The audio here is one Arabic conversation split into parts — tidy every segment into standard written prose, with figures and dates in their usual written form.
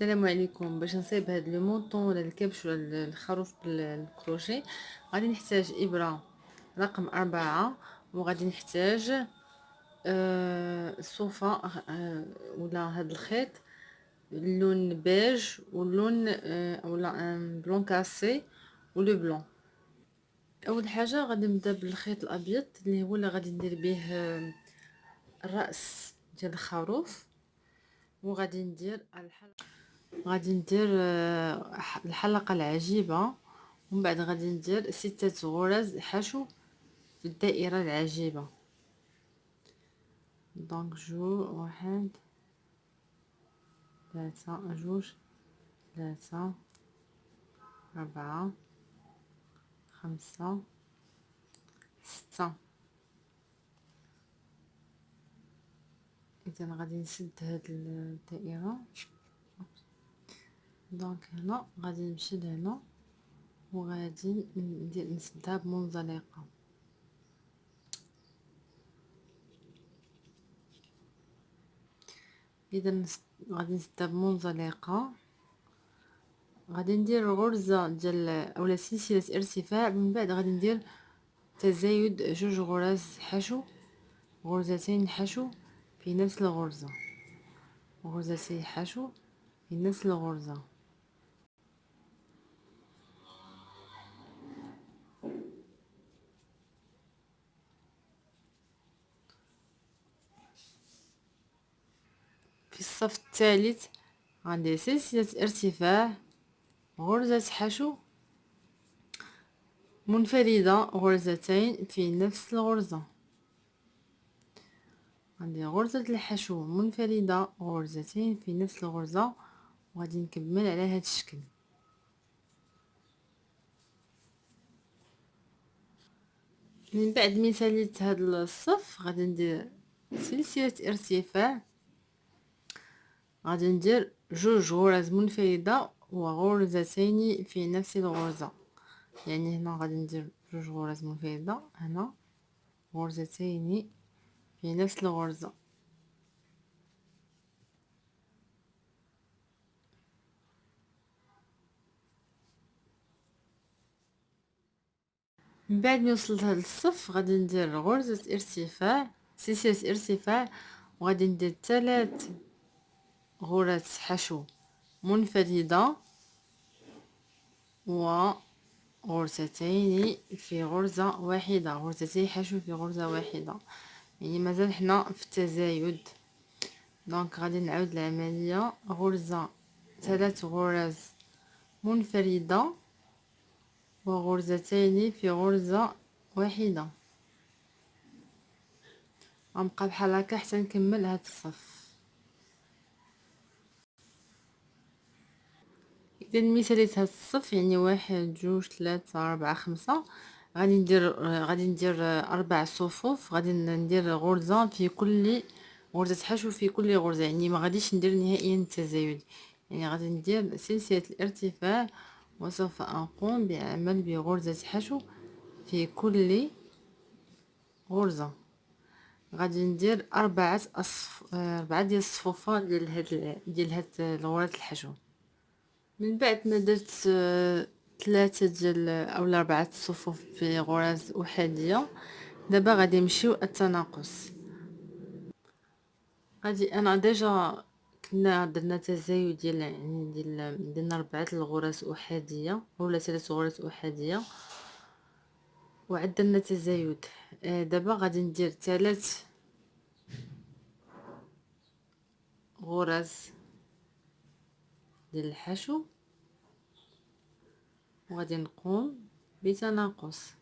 السلام عليكم. باش نصيب هاد لو مونطون ولا الكبش ولا الخروف بالكروشيه غادي نحتاج ابره رقم 4، وغادي نحتاج صوفه ولا هاد الخيط اللون بيج واللون ولا بلون كاسي ولو بلون. اول حاجه غادي نبدا بالخيط الابيض اللي هو اللي غادي ندير به الراس ديال الخروف، وغادي ندير غادي ندير الحلقة العجيبة، ومن بعد غادي ندير 6 غرز حشو في الدائرة العجيبة. دونك واحد، 3، 2، 3، 4، 5، 6. إذا غادي نسد هاد الدائرة. دونك هنا غادي نمشي لهنا وغادي نسدها بمنزلقة. إذا غادي نسدها بمنزلقة، غادي ندير غرزة ديال اولا سلسلة ارتفاع، من بعد غادي ندير تزايد 2 غرز حشو، غرزتين حشو في نفس الغرزة، غرزتين حشو في نفس الغرزة. في الصف الثالث غندير سلسلة ارتفاع، غرزة حشو منفردة، غرزتين في نفس الغرزة. غندير غرزة الحشو منفردة، غرزتين في نفس الغرزة، وغادي نكمل على هذا الشكل. من بعد من ساليت هذا الصف غادي ندير سلسلة ارتفاع، غادي ندير 2 غرز منفردة وغرزتين في نفس الغرزة. يعني هنا غادي ندير 2 غرز منفردة، هنا غرزتين في نفس الغرزة. من بعد ما وصلت هذا الصف غادي ندير غرزة ارتفاع، سلسلة ارتفاع، وغادي ندير 3 غرز حشو منفردة وغرزتين في غرزة واحدة، غرزتين حشو في غرزة واحدة. يعني مازال حنا في التزايد. دونك غادي نعاود العملية، غرزة 3 غرز منفردة وغرزتين في غرزة واحدة. غنبقى بحال هكا حتى نكمل هاد الصف. اذا مثاليت هاد الصف يعني 1، 2، 3، 4، 5، غادي ندير 4 صفوف. غادي ندير غرزة في كل غرزة حشو في كل غرزة، يعني ما غاديش ندير نهائيا التزايد. يعني غادي ندير سلسلة الارتفاع، وسوف أقوم بعمل بغرزة حشو في كل غرزة. غادي ندير 4 ديال الصفوفات ديال هاد الغرز الحشو. من بعد ما درت 3 ديال اولا 4 صفوف في غرز احاديه، دابا غادي نمشيو التناقص. غادي انا ديجا كنا درنا تزايد ديال درنا 4 الغرز احاديه ولا 3 غرز احاديه وعدلنا تزايد. دابا غادي ندير 3 غرز ديال الحشو، وغادي نقوم بتناقص.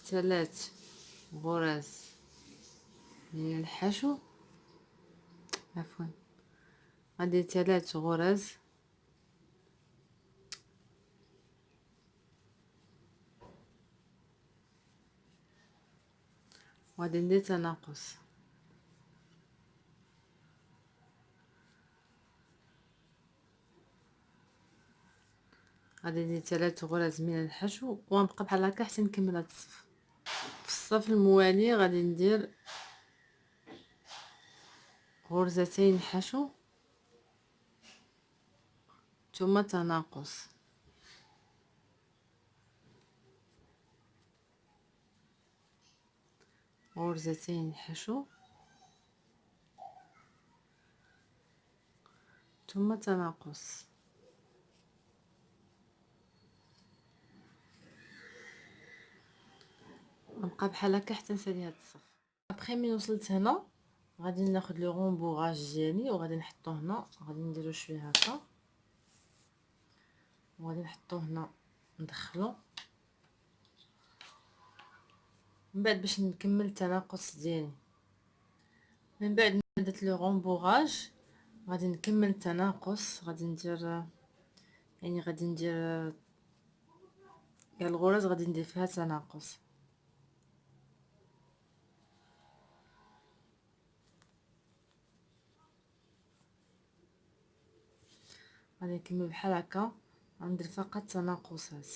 3 غرز من الحشو، عفوا غادي 3 غرز وغادي ندير تناقص. غادي ندير 3 غرز من الحشو ونبقى بحال هكا حتى نكمل هاد الصف. الصف الموالي غادي ندير غرزتين حشو ثم تناقص، غرزتين حشو ثم تناقص. نبقى بحال هكا حتى نسالي هاد الصف. ابخي من وصلت هنا غادي ناخد لو غومبوغاج ديالي وغادي نحطو هنا، غادي نديرو شويه هكا وغادي نحطو هنا ندخلو من بعد باش نكمل التناقص ديالي. من بعد ما درت لو غومبوغاج غادي نكمل التناقص، غادي ندير يعني غادي ندير كاع الغرز غادي ندير فيها تناقص. غادي نكمل بحال هكا، غندير فقط تناقصات.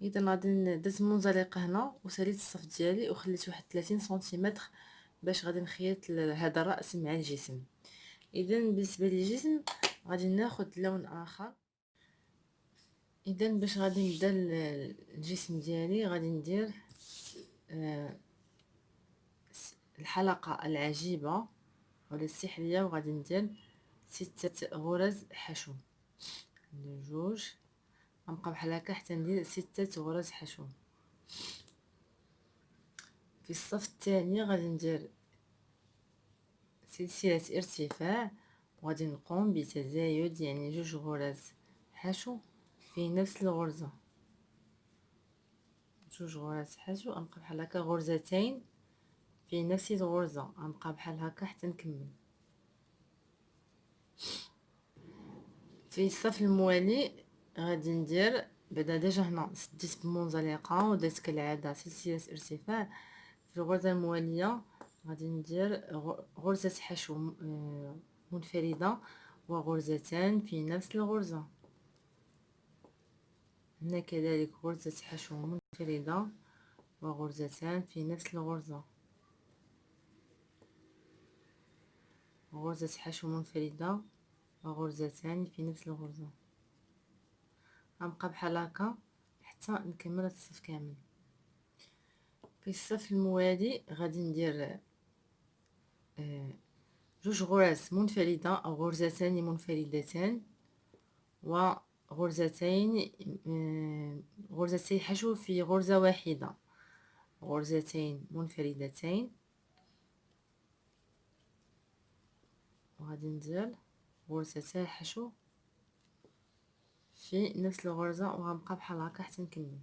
اذا غادي درت منزلقه هنا وساليت الصف ديالي وخليت واحد 30 سنتيمتر باش غادي نخيط هذا الراس مع الجسم. اذا بالنسبه للجسم غادي ناخذ لون اخر. اذا باش غادي نبدا الجسم ديالي غادي ندير الحلقه العجيبه ولا السحريه، وغادي ندير 6 غرز حشو، ندير جوج، غنبقى بحال هكا حتى ندير 6 غرز حشو. في الصف الثاني غادي ندير سلسله ارتفاع وغادي نقوم بتزايد يعني 2 غرز حشو في نفس الغرزه، 2 غرز حشو، غنبقى بحال هكا غرزتين في نفس الغرزه، غنبقى بحال هكا حتى نكمل. في الصف الموالي غادي ندير بعدا ديجا هنا سديت بمنزلقه ودرت كالعاده سلسله ارتفاع. في الغرزه المواليه غادي ندير غرزه حشو منفرده وغرزتان في نفس الغرزه. هنا كذلك غرزه حشو منفرده وغرزتان في نفس الغرزه، غرزه حشو منفرده وغرزتان في نفس الغرزه. غنبقى بحال هكا حتى نكمل الصف كامل. في الصف الموالي غادي ندير 2 غرز منفردة أو غرزتان منفردتان وغرزتين غرزتي حشو في غرزة واحدة، غرزتين منفردتين، وغادي ندير غرزتي حشو في نفس الغرزة وغنبقى بحال هكا حتى نكمل.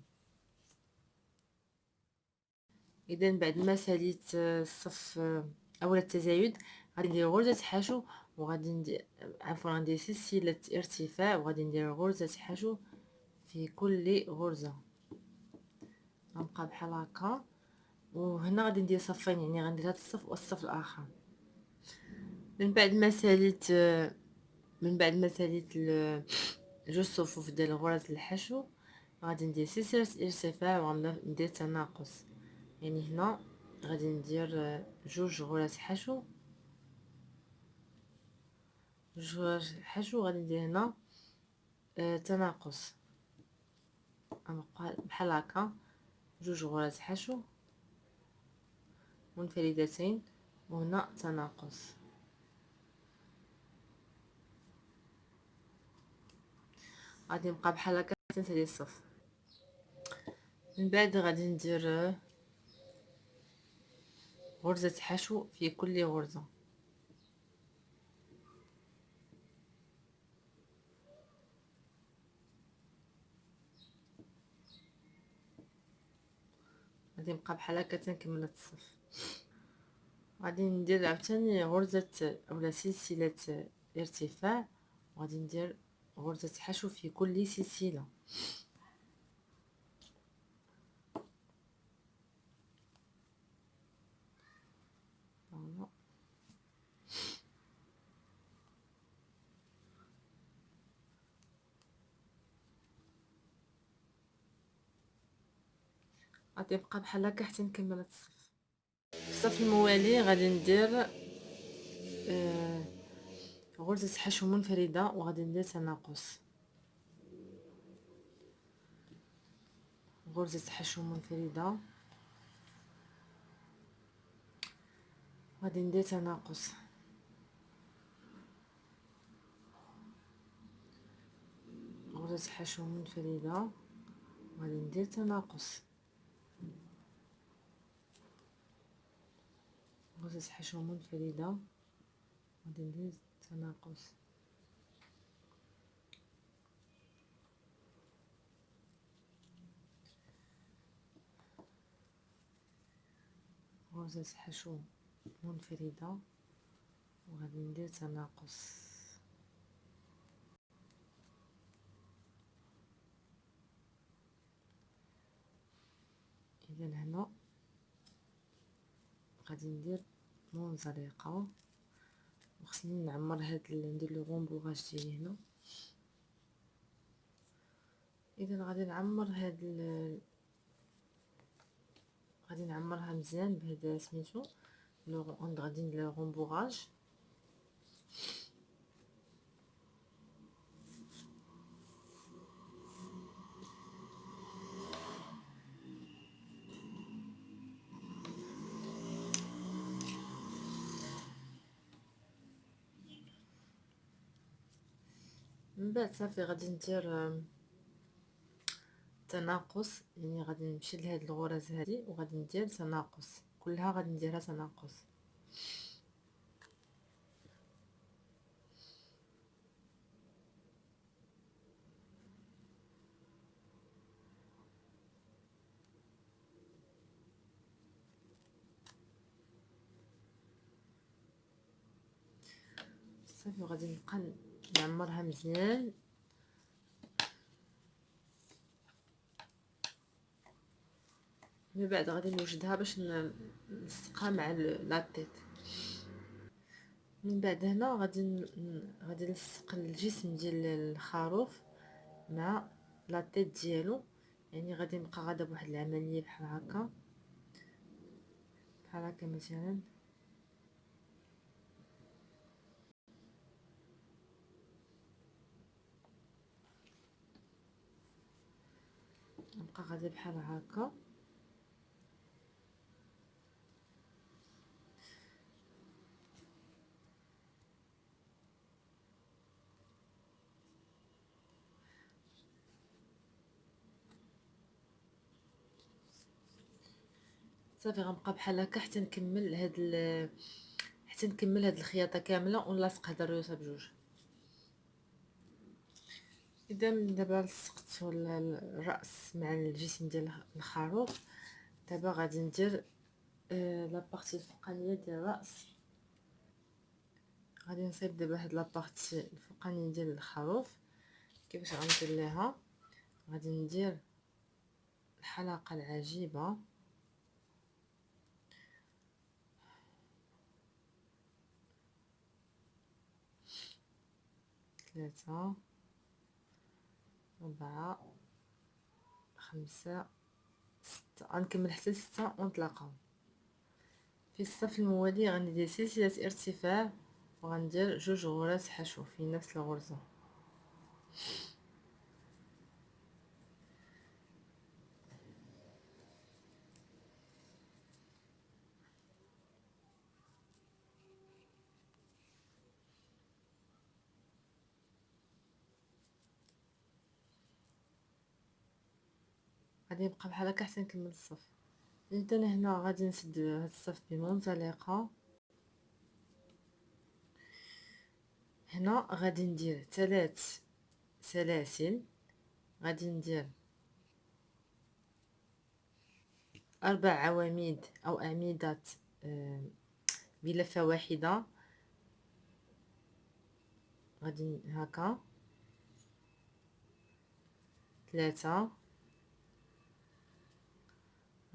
اذا بعد ما ساليت الصف اولا التزايد غادي ندير غرزه حشو وغادي ندير غندير سلسله ارتفاع وغادي ندير غرزه حشو في كل غرزه، غنبقى بحال هكا. وهنا غادي ندير صفين يعني غندير هذا الصف والصف الاخر. من بعد ما ساليت جوج صفوف ديال الغرز الحشو غادي ندير سلسله ارتفاع وغندير تناقص، يعني هنا غادي ندير 2 غرز حشو، 2 غرز حشو، غادي ندير هنا تناقص، غنبقى بحال هكا 2 غرز حشو منفردتين وهنا تناقص. غادي نبقى بحال هكا حتى نسالي الصف. من بعد غادي ندير غرزة حشو في كل غرزة، غادي نبقى بحال هكا تنكمل الصف. غادي ندير عاوتاني غرزة اولا سلسلة ارتفاع وغادي ندير غرزة حشو في كل سلسلة. غادي نبقى بحال هكا حتى نكمل هاد الصف. الصف الموالي غادي ندير غرزة حشو منفردة وغادي ندير تناقص، غرزة حشو منفردة غادي ندير تناقص، غرزة حشو منفردة وغادي ندير تناقص، غرزة حشو منفردة غادي ندير تناقص، غرزة حشو منفردة وغادي ندير تناقص. اذا هنا غادي ندير منزلقة وخصني نعمر ندير لو غومبوغاج ديالي هنا. اذا غادي نعمر غادي نعمرها مزيان بهذا سميتو غادي ندير لو غومبوغاج. من بعد صافي غادي ندير تناقص، يعني غادي نمشي لهاد الغرز هادي وغادي ندير تناقص، كلها غادي نديرها تناقص. صافي غادي نبقى نعمرها مزيان. من بعد غادي نوجدها باش نلصقها مع لاطيط. من بعد هنا غادي نلصق الجسم ديال الخروف مع لاطيط ديالو، يعني غادي نبقى غادا بواحد العمليه بحال هكا مثلا. نبقى غادي بحال هكا. صافي غنبقى بحال هكا حتى نكمل هاد الخياطه كامله ونلاصق هاد الريوسه بجوج. اذا دابا لصقت الراس مع الجسم ديال الخروف، دابا غادي ندير لابارتي الفوقانيه ديال الراس. غادي نصيب دابا هاد لابارتي الفوقانيه ديال الخروف. كيفاش غندير ليها؟ غادي ندير الحلقه العجيبه، ثلاثة 4 5 6. غنكمل حتى 6 ونتلاقاو في الصف الموالي. غندير سلسله ارتفاع وغندير جوج غرز حشو في نفس الغرزه. غادي نبقى بحال هكا حتى نكمل الصف. اذا هنا غادي نسد هاد الصف بمنزلقه. هنا غادي ندير 3 سلاسل، غادي ندير 4 عواميد او اعمده بلفه واحده. غادي هكا 3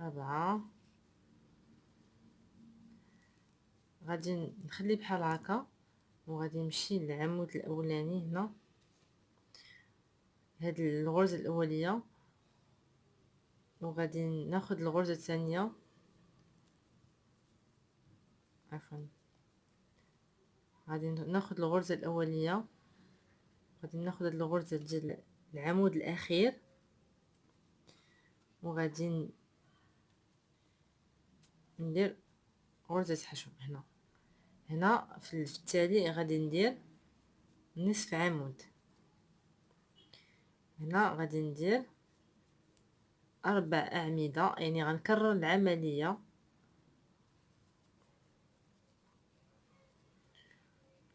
4. غادي نخلي بحال هكا وغادي نمشي للعمود الاولاني هنا، هاد الغرزه الاوليه وغادي ناخد الغرزة الثانية، عفوا غادي ناخد الغرزة الأولية، غادي ناخد الغرزة ديال العمود الأخير، وغادي ندير غرزة حشو هنا. هنا في التالي غادي ندير نصف عمود، هنا غادي ندير 4 أعمدة، يعني غنكرر العملية.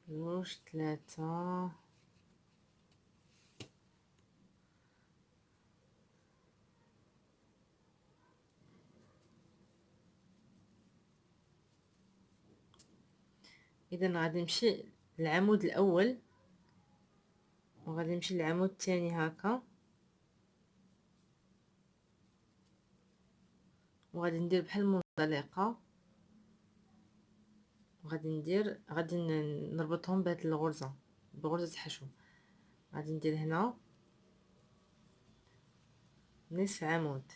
جوج، 3، إذا غادي نمشي للعمود الأول، وغادي نمشي للعمود الثاني هكا، وغادي ندير بحال المنزلقة، غادي نربطهم بهاد الغرزة، بغرزة حشو. غادي ندير هنا نصف عمود،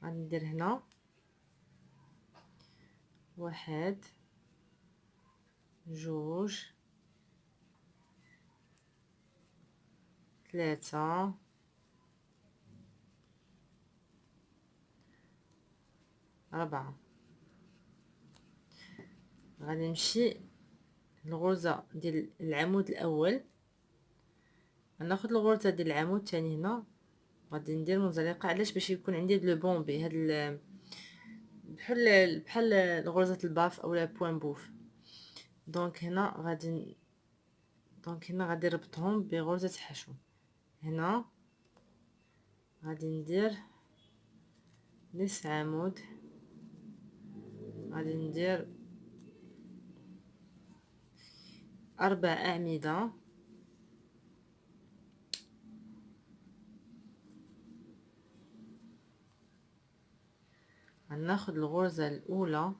غادي ندير هنا 1، 2، 3، 4. غادي نمشي الغرزة ديال العمود الأول، غناخد الغرزة ديال العمود الثاني هنا، غادي ندير منزلقة. علاش؟ باش يكون عندي لو بومبي، هاد بحال غرزة الباف اولا بوين بوف. دونك هنا غادي نربطهم بغرزة حشو. هنا غادي ندير نصف عمود، غادي ندير 4 أعمدة، غناخد الغرزة الأولى،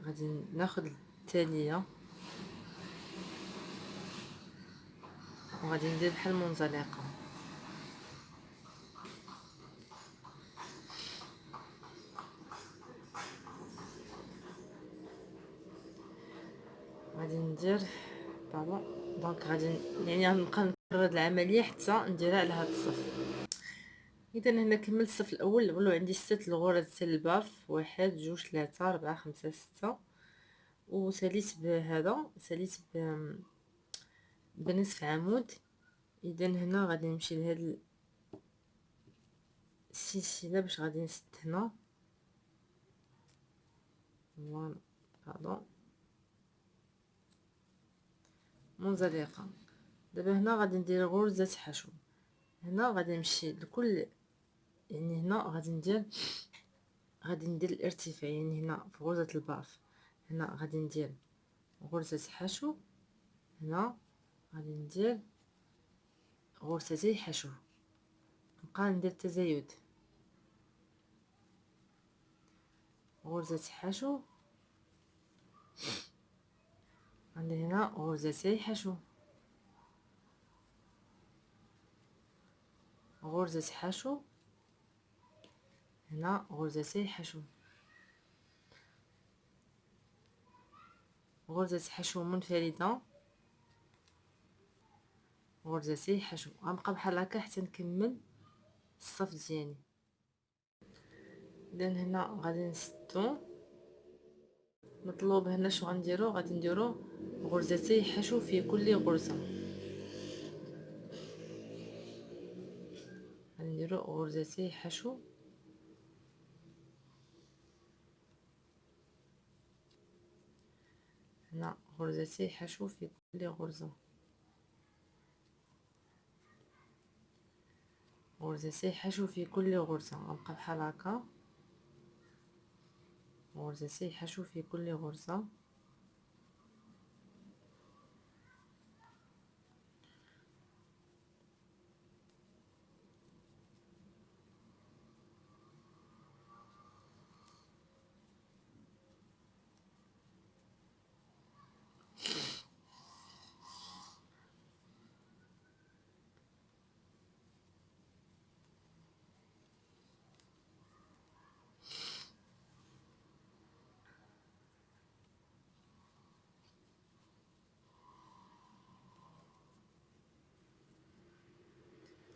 غادي ناخد التالية، وغادي ندير بحال منزلقة. غادي ندير دونك غادي يعني غنبقى نكرر العملية حتى نديرها على هاد الصف. اذا هنا كملت الصف الاول، ولو عندي 6 الغرز ديال الباف، 1، 2، 3، 4، 5، 6، وساليت بهذا، ساليت بنصف عمود. اذا هنا غادي نمشي لهاد السلسله باش غادي نسد هنا، فوالا منزلقه. دابا هنا غادي ندير غرزه حشو، هنا غادي نمشي لكل، يعني هنا غادي ندير الارتفاع، يعني هنا في غرزة الباف هنا غادي ندير غرزة حشو، هنا غادي ندير غرزتي حشو، نبقى ندير تزايد، غرزة حشو، عندي هنا غرزتي حشو، غرزة حشو، هنا غرزتي حشو، غرزة حشو منفردة، غرزتي حشو. غنبقى بحال هكا حتى نكمل الصف ديالي. اذا هنا غادي نسدو، مطلوب هنا شنو غنديرو، غادي نديرو غرزتي حشو في كل غرزة، غادي نديرو غرزتي حشو، هنا غرزتي حشو في كل غرزة، غرزتي حشو في كل غرزة. غنبقى بحال هكا، غرزتي حشو في كل غرزة.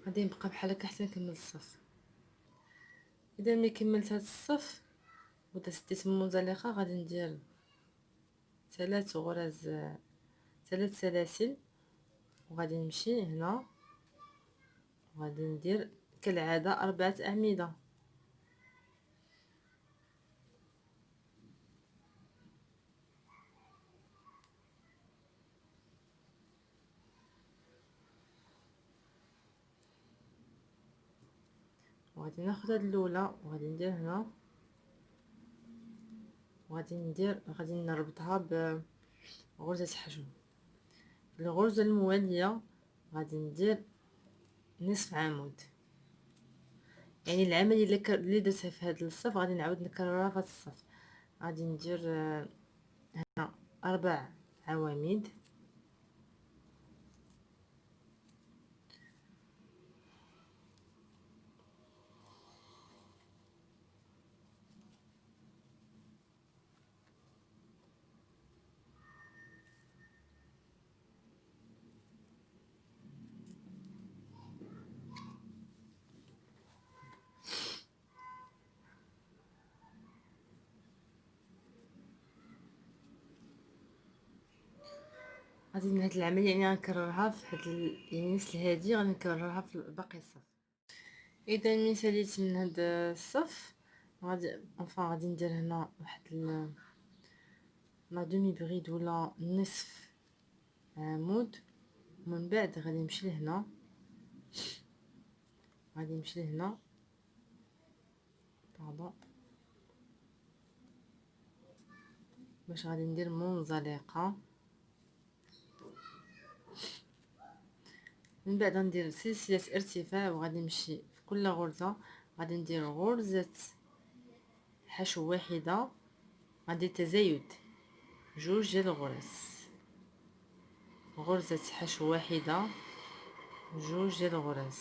غادي نبقى بحال هكا حتى نكمل الصف. اذا ملي كملت هاد الصف ودزت المنزلقه غادي ندير 3 غرز، 3 سلاسل، وغادي نمشي هنا وغادي ندير كالعاده 4 أعمدة. وغادي ناخذ هاد الاولى وغادي ندير هنا، غادي نربطها بغرزه حشو. في الغرزه المواليه غادي ندير نصف عمود، يعني العمليه اللي درتها في هذا الصف غادي نعاود نكررها في هذا الصف. غادي ندير هنا 4 عواميد، غادي هاد العمليه يعني غنكررها في هاد يعني نفس الهادي غادي نكررها في باقي الصف. اذا ملي ساليت من هاد الصف غادي ندير هنا واحد لا دومي بريد ولا نصف عمود، ومن بعد غادي نمشي لهنا، باردون، باش غادي ندير منزلقه. من بعد غندير سلسله ارتفاع وغادي نمشي في كل غرزه غادي ندير غرزه حشو واحده، غندير تزايد 2 ديال الغرز، غرزه حشو واحده 2 ديال الغرز،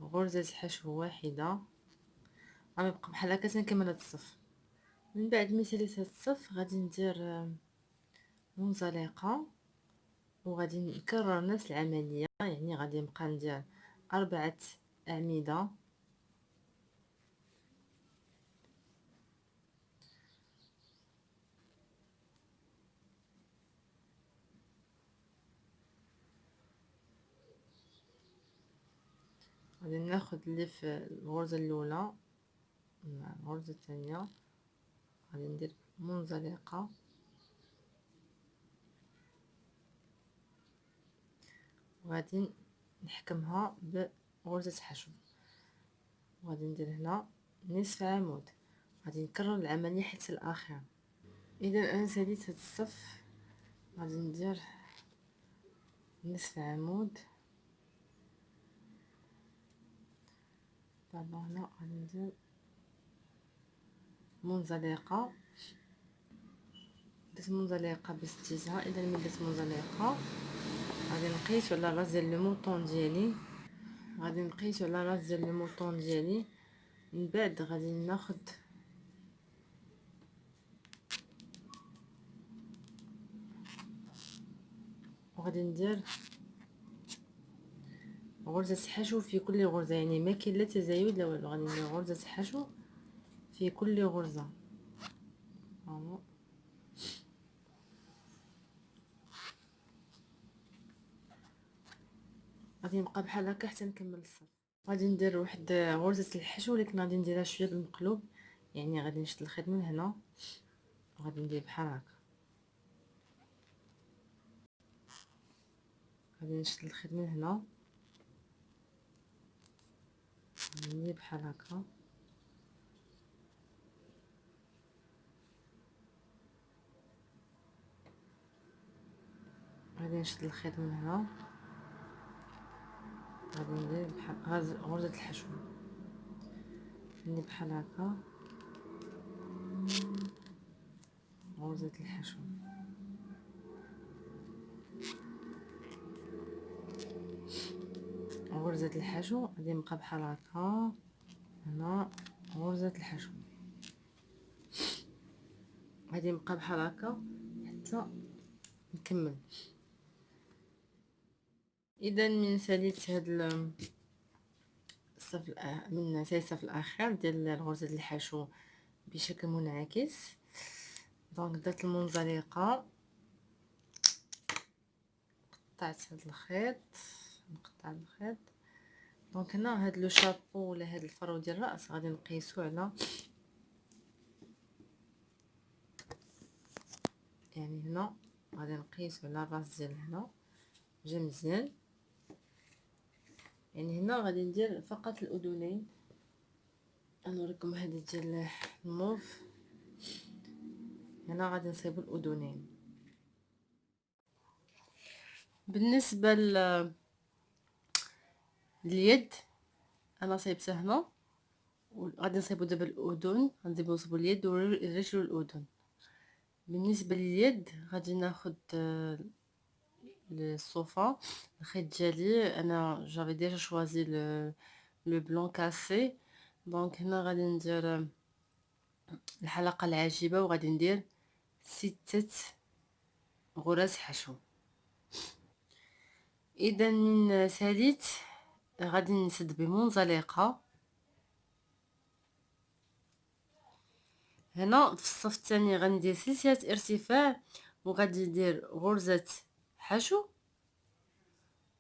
غرزه حشو واحده. غنبقى بحال هكا تنكمل هاد الصف. من بعد ملي ساليت هاد الصف غادي ندير منزلقه وغادي نكرر نفس العمليه، يعني غادي نبقى ندير 4 أعمدة، غادي ناخد اللي في الغرزه الاولى مع الغرزه الثانيه، غادي ندير منزلقه وغادي نحكمها بغرزه حشو، وغادي ندير هنا نصف عمود، غادي نكرر العمليه حتى الاخر. اذا انا ساليت هاد الصف غادي ندير نصف عمود، دابا هنا غادي ندير منزلقه، درت منزلقه باستزهاء. اذا ملي درت منزلقه غادي نقيس على راس ديال لو موطون ديالي، من بعد غادي ناخد وغادي ندير غرزه حشو في كل غرزه، يعني ما كاين لا تزايد لا والو، غادي ندير غرزه حشو في كل غرزه. غادي نبقى بحال هكا حتى نكمل الصف. غادي ندير واحد غرزه الحشو ولكن غادي نديرها شويه بالمقلوب، يعني غادي نشد الخيط من هنا وغادي ندير بحال هكا، غادي نشد الخيط من هنا ندير بحال هكا، غادي نشد الخيط من هنا، غادي ندير بحال غرزه الحشو، ندير بحال هكا غرزه الحشو، غرزه الحشو، غادي نبقى بحال هكا هنا غرزه الحشو، غادي نبقى بحال هكا حتى نكمل. اذا من ساليت هاد الصف من ساليت الصف الاخير ديال الغرزه ديال الحشو بشكل منعكس. دونك درت المنزلقه، قطعت هاد الخيط، نقطع الخيط. دونك هنا هاد لو شابو ولا هاد الفرو ديال الراس غادي نقيسو على، يعني هنا غادي نقيسو على الراس ديال هنا جا مزيان. يعني هنا غادي ندير فقط الاذنين. نوريكم هذه ديال الموف. هنا غادي نصيبوا الاذنين. بالنسبه لليد انا صايبتها هنا، وغادي نصيبوا دابا الاذن، غادي نصيبوا اليد والرجل والاذن. بالنسبه لليد غادي ناخذ الصوفه، الخيط ديالي انا جافي ديجا شوازي لو بلون كاسي. دونك هنا غادي ندير الحلقه العجيبه، وغادي ندير 6 غرز حشو. اذا من ساليت غادي نسد بمنزلقه. هنا في الصف الثاني غندير سلسله ارتفاع، وغادي ندير غرزه حشو،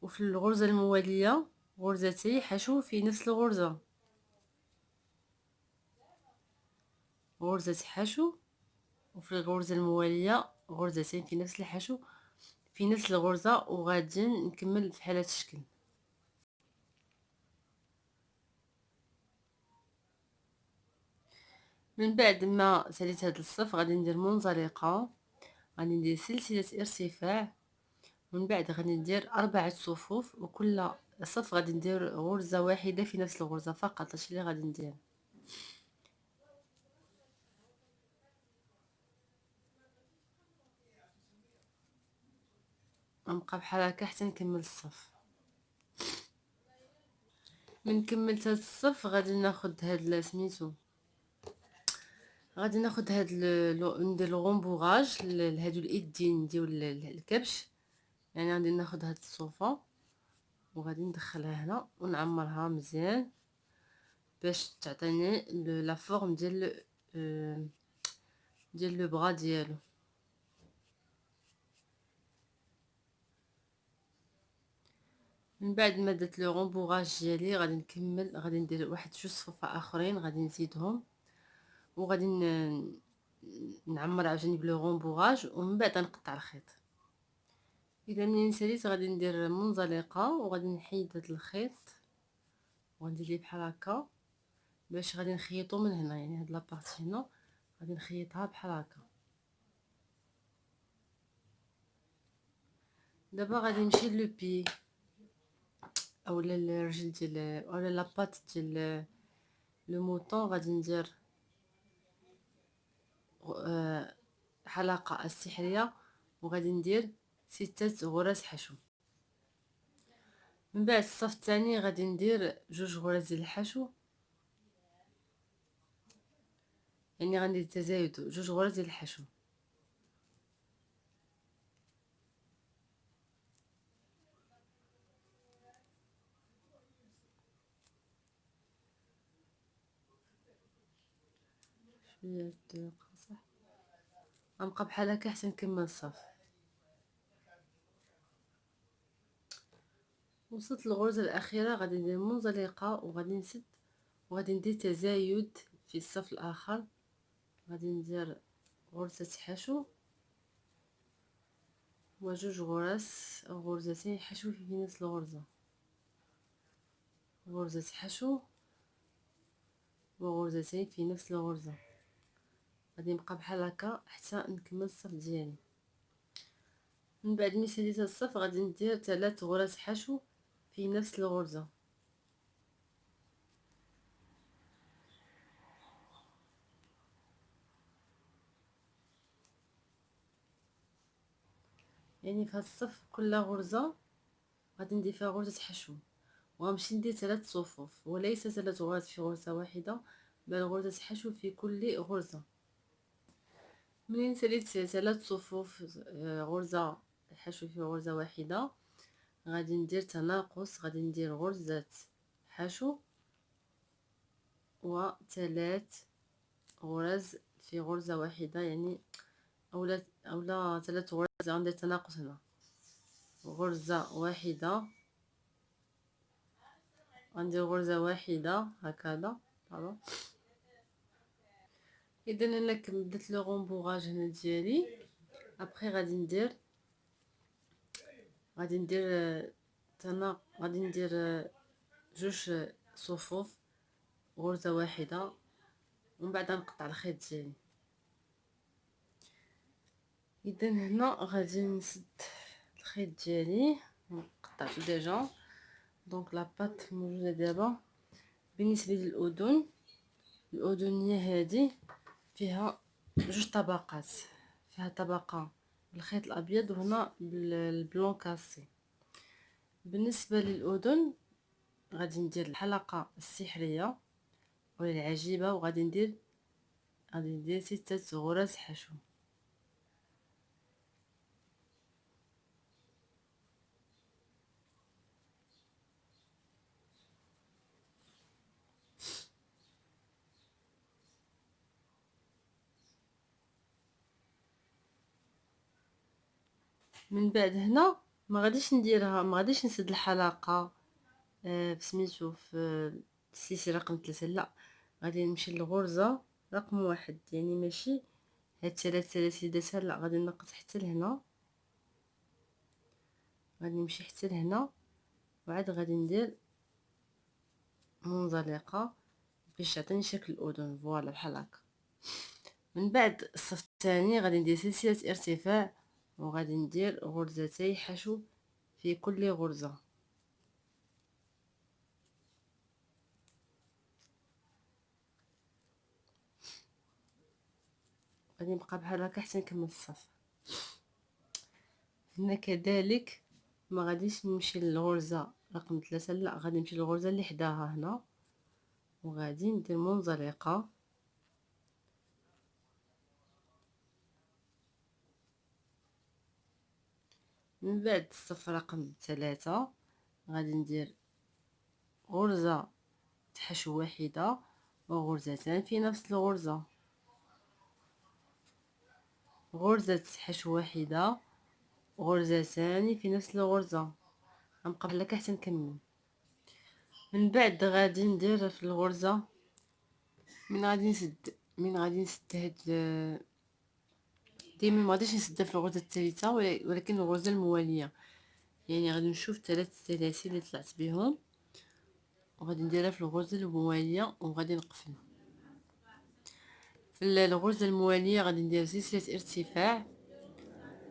وفي الغرزه المواليه غرزتي حشو في نفس الغرزه، غرزه حشو، وفي الغرزه المواليه غرزتين في نفس الحشو في نفس الغرزه، وغادي نكمل في هذا الشكل. من بعد ما ساليت هذا الصف غادي ندير منزلقه، غادي ندير سلسله ارتفاع، من بعد غادي ندير 4 صفوف، وكل صف غادي ندير غرزه واحده في نفس الغرزه فقط. هادشي اللي غادي ندير. غنبقى بحال هكا حتى نكمل الصف. من كملت هاد الصف غادي ناخذ هاد سميتو، غادي ناخذ هاد ندير الغومبوغاج لهادو الايدين ديال الكبش. يعني غادي ناخذ هاد الصوفه وغادي ندخلها هنا ونعمرها مزيان باش تعطيني لا فورم ديال لو بغا ديالو. من بعد ما درت لو غومبوغاج ديالي غادي نكمل، غادي ندير واحد 2 صفوف اخرين غادي نزيدهم، وغادي نعمر عاوتاني بلو غومبوغاج، ومن بعد نقطع الخيط. اذا منين ساليت غادي ندير منزلقه، وغادي نحيد هذا الخيط وغندير ليه بحال هكا باش غادي نخيطو من هنا. يعني هاد لابارتي هنا غادي نخيطها بحال هكا. دابا غادي نمشي لو بي اولا الرجل ديال اولا لاباط ديال لو موطون. غادي ندير حلقه السحريه، وغادي ندير 6 غرز حشو. من بعد الصف الثاني غادي ندير 2 غرز ديال الحشو، يعني غندير تزايد 2 غرز ديال الحشو. شويه دقيقه صح. غنبقى بحال هكا حتى نكمل الصف. وصلت للغرزه الاخيره غادي ندير منزلقه، وغادي نسد، وغادي ندير تزايد في الصف الاخر. غادي ندير غرزه حشو وجوج غرز او غرزتين حشو في نفس الغرزه، غرزه حشو وغرزتين في نفس الغرزه. غادي نبقى بحال هكا حتى نكمل الصف ديالي. من بعد ما ساليت الصف غادي ندير 3 غرز حشو في نفس الغرزه. يعني في هذا الصف كل غرزه غادي ندير فيها غرزه حشو، وغنمشي ندير 3 صفوف وليس 3 غرز في غرزه واحده، بل غرزه حشو في كل غرزه. منين ساليت 3 صفوف غرزة حشو في غرزة واحدة، غادي ندير تناقص، غادي ندير غرزة حشو و3 غرز في غرزة واحدة، يعني اولا 3 غرز، غندير تناقص هنا، غرزة واحدة، غندير غرزة واحدة هكذا. اذا انا بديت لو غومبوغاج هنا ديالي. ابخي غادي ندير غادي ندير جوج صفوف غرزة واحدة، ومن بعد نقطع الخيط ديالي. اذا هنا غادي نسد الخيط ديالي، قطعته ديجا. دونك لاباط موجوده دابا. بالنسبه للاذن، الاذنيه هذه فيها جوج طبقات، فيها طبقه بالخيط الابيض وهنا بالبلون كاسي. بالنسبه للاذن غادي ندير الحلقه السحريه ولا العجيبه، وغادي ندير 6 غرز حشو. من بعد هنا ما غاديش نسد الحلقه سميتو في السلسله رقم 3، لا، غادي نمشي للغرزه رقم 1، يعني ماشي هاد 3 سلاسل درتها، لا، غادي نقص حتى لهنا، غادي نمشي حتى لهنا، وعاد غادي ندير منزلقه باش تعطيني شكل الاذن. فوالا بحال هكا. من بعد الصف الثاني غادي ندير سلسله ارتفاع، وغادي ندير غرزتي حشو في كل غرزه. غادي نبقى بحال هكا حتى نكمل الصف. هنا كذلك ما غاديش نمشي للغرزه رقم 3، لا، غادي نمشي للغرزه اللي حداها هنا، وغادي ندير منزلقه. من بعد الصف رقم 3 غادي ندير غرزه حشو واحده وغرزتان في نفس الغرزه، غرزه حشو واحده، غرزتان في نفس الغرزه. غنبقى بحال هكا حتى نكمل. من بعد غادي ندير في الغرزه من غادي نسد هاد ديما ما غاديش نسدها في الغرزه الثالثه، ولكن الغرزه المواليه، يعني غادي نشوف 3 سلاسل اللي طلعت بهم وغادي نديرها في الغرزه المواليه وغادي نقفل. في الغرزه المواليه غادي ندير سلسله ارتفاع،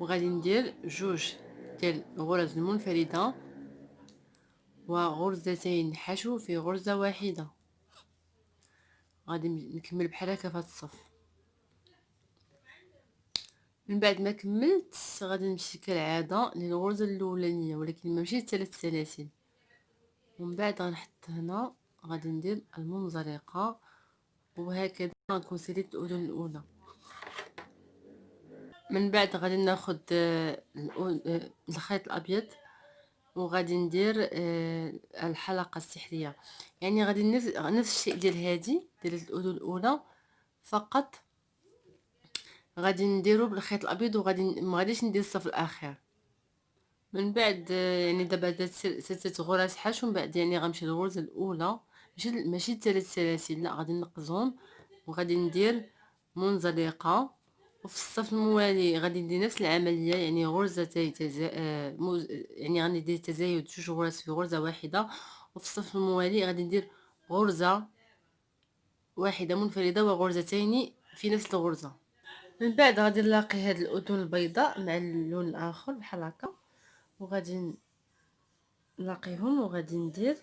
وغادي ندير جوج ديال الغرز المنفرده وغرزتين حشو في غرزه واحده. غادي نكمل بحال هكا في هذا الصف. من بعد ما كملت غادي نمشي كالعاده للغرزه الاولانيه، ولكن ما مشيت 3 سلاسل، ومن بعد غنحط هنا غادي ندير المنزلقه، وهكذا غنكون ساليت الاذن الاولى. من بعد غادي ناخذ الخيط الابيض، وغادي ندير الحلقه السحريه، يعني غادي نفس الشيء ديال هذه ديال الاذن الاولى، فقط غادي نديرو بالخيط الابيض، وغادي ما غاديش ندير الصف الاخير. من بعد يعني دابا درت 6 غرز حشو، من بعد يعني غنمشي للغرزه الاولى، ماشي 3 سلاسل، لا، غادي نقصهم وغادي ندير منزلقه. وفي الصف الموالي غادي ندير نفس العمليه، يعني غرزتي يعني غندير تزايد جوج غرز في غرزه واحده. وفي الصف الموالي غادي ندير غرزه واحده منفرده وغرزتين في نفس الغرزه. من بعد غادي نلاقي هاد الاذن البيضاء مع اللون الاخر بحال هكا، وغادي نلاقيهم، وغادي ندير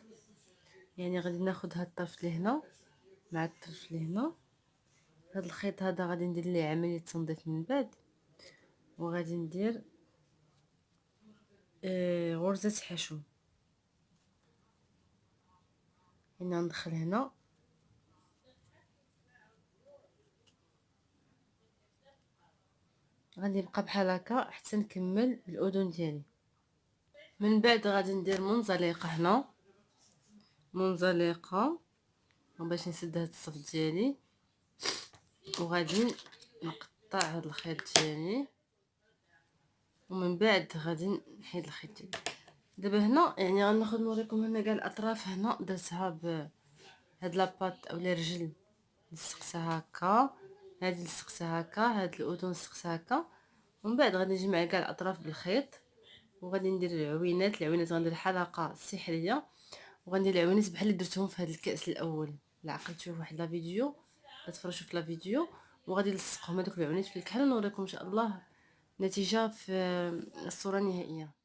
يعني غادي ناخذ هاد الطرف لهنا مع الطرف لهنا. هاد الخيط هذا غادي ندير ليه عمليه تنظيف من بعد، وغادي ندير غرزه حشو. هنا ندخل هنا غادي نبقى بحال هكا حتى نكمل الاذن ديالي. من بعد غادي ندير منزلقه هنا، منزلقه باش نسد هاد الصف ديالي، وغادي نقطع هاد الخيط ديالي، ومن بعد غادي نحيد الخيط ديالي. دابا هنا يعني غناخذ نوريكم هنا كاع الاطراف. هنا درتها بهاد لاباط اولا رجل لصقتها هكا، هادي لصقتها هكا، هاد الاذن لصقتها هكا، ومن بعد غادي نجمع كاع الاطراف بالخيط، وغادي ندير العوينات. العوينات غندير حلقه سحريه، وغندير العوينات بحال اللي درتهم في هذا الكاس الاول. لا عقلت تشوف واحد لا فيديو، تفرجوا في لا فيديو، وغادي نلصقهم هذوك العوينات في الكحل، ونوريكم ان شاء الله النتيجه في الصوره النهائيه.